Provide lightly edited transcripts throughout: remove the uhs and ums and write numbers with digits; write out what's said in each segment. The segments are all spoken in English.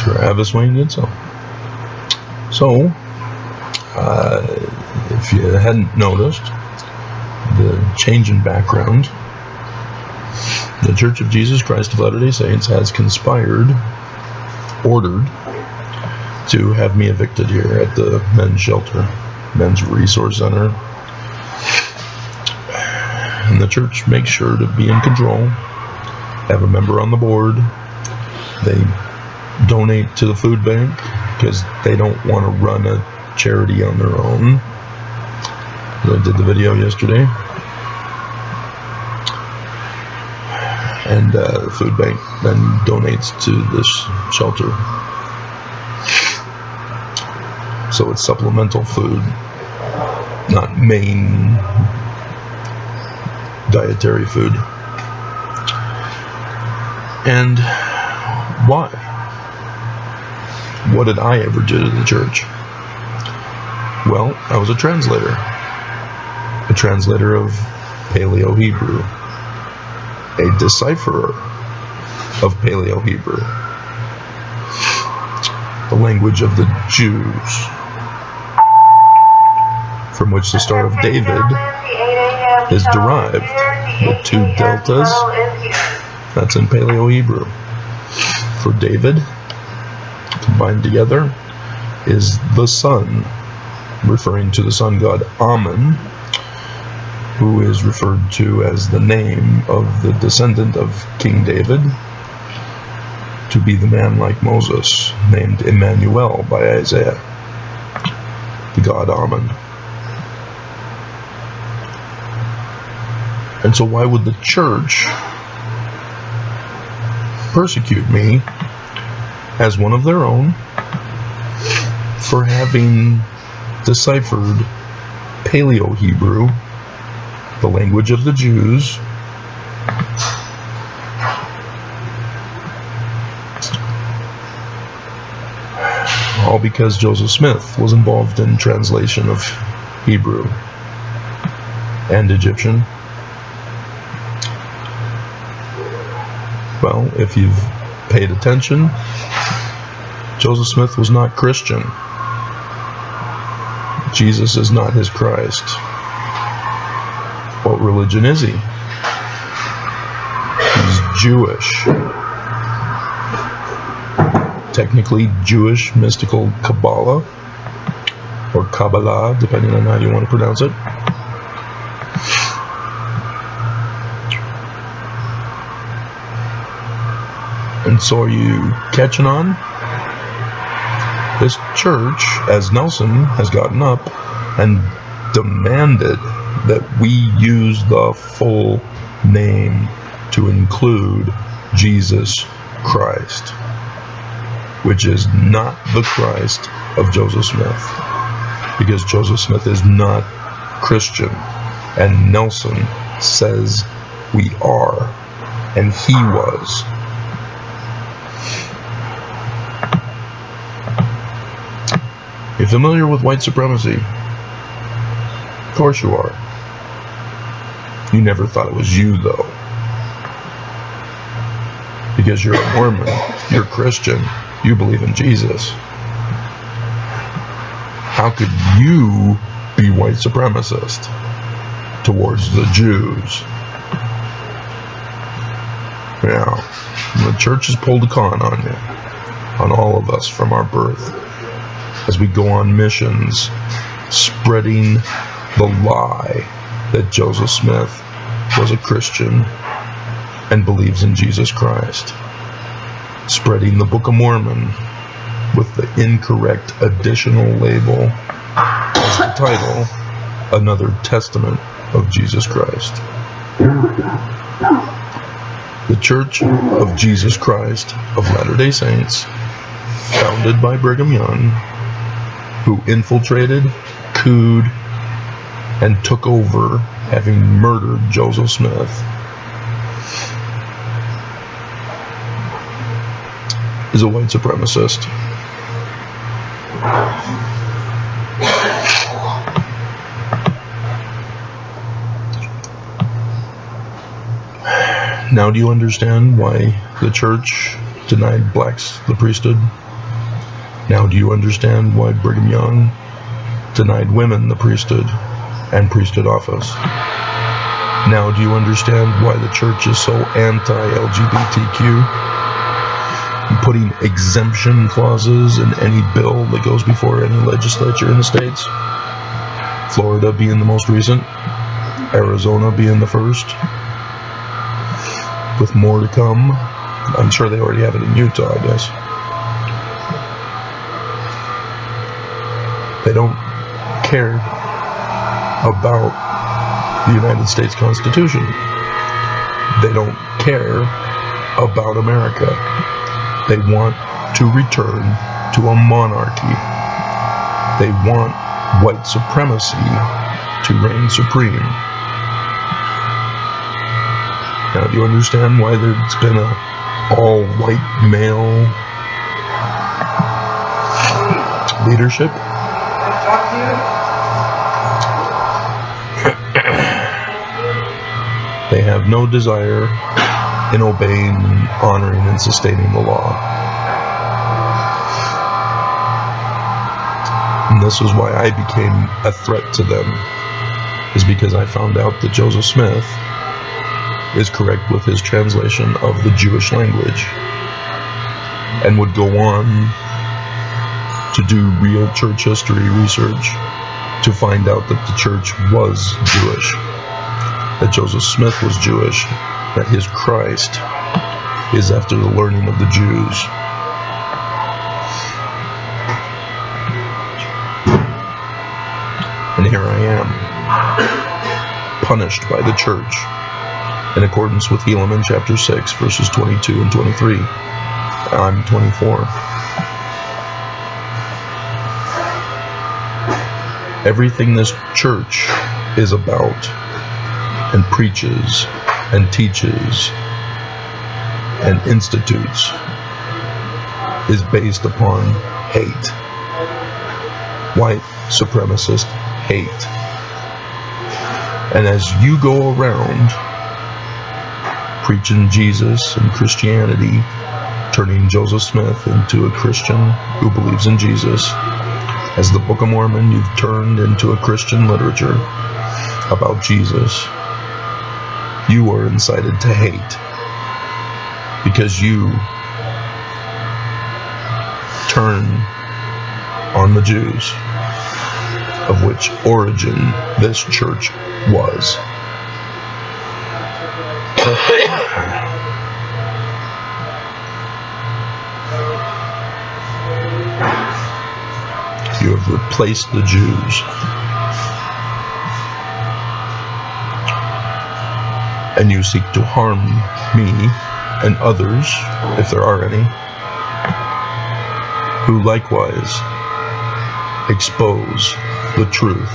Travis Wayne did so. So, if you hadn't noticed, the change in background, the Church of Jesus Christ of Latter-day Saints has ordered to have me evicted here at the men's shelter, men's resource center. And the church makes sure to be in control, have a member on the board. They donate to the food bank because they don't want to run a charity on their own. I did the video yesterday. And the food bank then donates to this shelter. So it's supplemental food, not main dietary food. And why? What did I ever do to the church? Well, I was a translator of Paleo-Hebrew, a decipherer of Paleo-Hebrew, the language of the Jews, from which the Star of David is derived, with 2 deltas. That's in Paleo-Hebrew. For David, combined together, is the sun, referring to the sun god Ammon, who is referred to as the name of the descendant of King David, to be the man like Moses, named Emmanuel by Isaiah, the god Ammon. And so why would the church persecute me as one of their own for having deciphered Paleo-Hebrew, the language of the Jews, all because Joseph Smith was involved in translation of Hebrew and Egyptian? Well, if you've paid attention, Joseph Smith was not Christian. Jesus is not his Christ. What religion is he? He's Jewish. Technically Jewish mystical Kabbalah, or Kabbalah, depending on how you want to pronounce it. And so are you catching on? This church, as Nelson has gotten up and demanded that we use the full name to include Jesus Christ, which is not the Christ of Joseph Smith, because Joseph Smith is not Christian, and Nelson says we are, and he was. You're familiar with white supremacy? Of course you are. You never thought it was you, though. Because you're a Mormon, you're Christian, you believe in Jesus. How could you be white supremacist towards the Jews? Now, the church has pulled a con on you, on all of us from our birth, as we go on missions, spreading the lie that Joseph Smith was a Christian and believes in Jesus Christ. Spreading the Book of Mormon with the incorrect additional label as the title, Another Testament of Jesus Christ. The Church of Jesus Christ of Latter-day Saints, founded by Brigham Young, who infiltrated, cooed, and took over, having murdered Joseph Smith, is a white supremacist. Now do you understand why the church denied blacks the priesthood Now do you understand why Brigham Young denied women the priesthood and priesthood office? Now do you understand why the church is so anti-LGBTQ? Putting exemption clauses in any bill that goes before any legislature in the states. Florida being the most recent, Arizona being the first, with more to come. I'm sure they already have it in Utah, I guess. They don't care about the United States Constitution. They don't care about America. They want to return to a monarchy. They want white supremacy to reign supreme. Now, do you understand why there's been a all-white male leadership? They have no desire in obeying, honoring, and sustaining the law. And this is why I became a threat to them, is because I found out that Joseph Smith is correct with his translation of the Jewish language, and would go on to do real church history research to find out that the church was Jewish, that Joseph Smith was Jewish, that his Christ is after the learning of the Jews. And here I am, punished by the church, in accordance with Helaman chapter 6, verses 22 and 23. I'm 24. Everything this church is about, and preaches, and teaches, and institutes, is based upon hate. White supremacist hate. And as you go around preaching Jesus and Christianity, turning Joseph Smith into a Christian who believes in Jesus, as the Book of Mormon, you've turned into a Christian literature about Jesus, you are incited to hate because you turn on the Jews, of which origin this church was. You have replaced the Jews. And you seek to harm me and others, if there are any, who likewise expose the truth,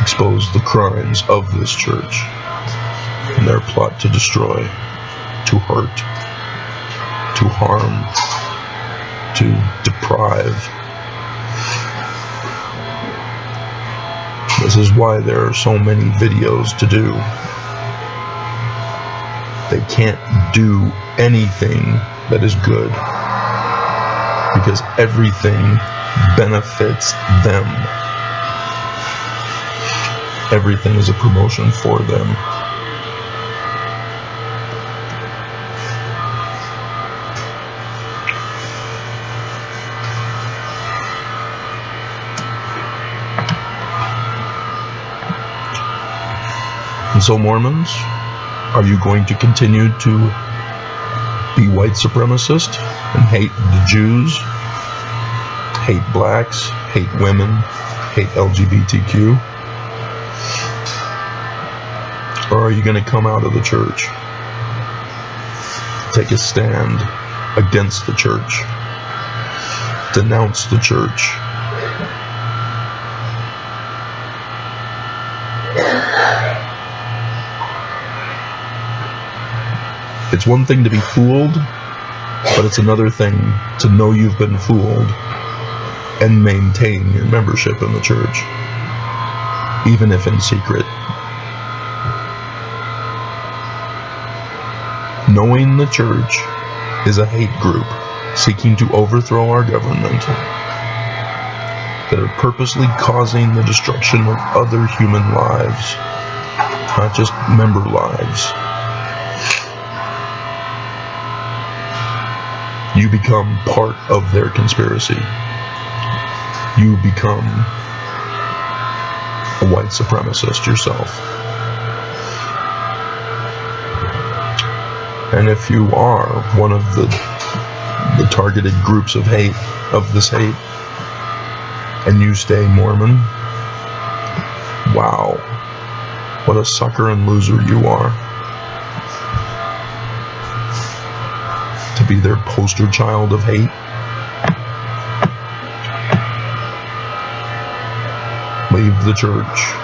expose the crimes of this church, and their plot to destroy, to hurt, to harm, to deprive. This is why there are so many videos to do. They can't do anything that is good, because everything benefits them. Everything is a promotion for them. And so, Mormons, are you going to continue to be white supremacist and hate the Jews, hate blacks, hate women, hate LGBTQ? Or are you going to come out of the church, take a stand against the church, denounce the church? It's one thing to be fooled, but it's another thing to know you've been fooled and maintain your membership in the church, even if in secret. Knowing the church is a hate group seeking to overthrow our government, that are purposely causing the destruction of other human lives, not just member lives. You become part of their conspiracy. You become a white supremacist yourself. And if you are one of the targeted groups of hate, of this hate, and you stay Mormon, wow, what a sucker and loser you are. To be their poster child of hate. Leave the church.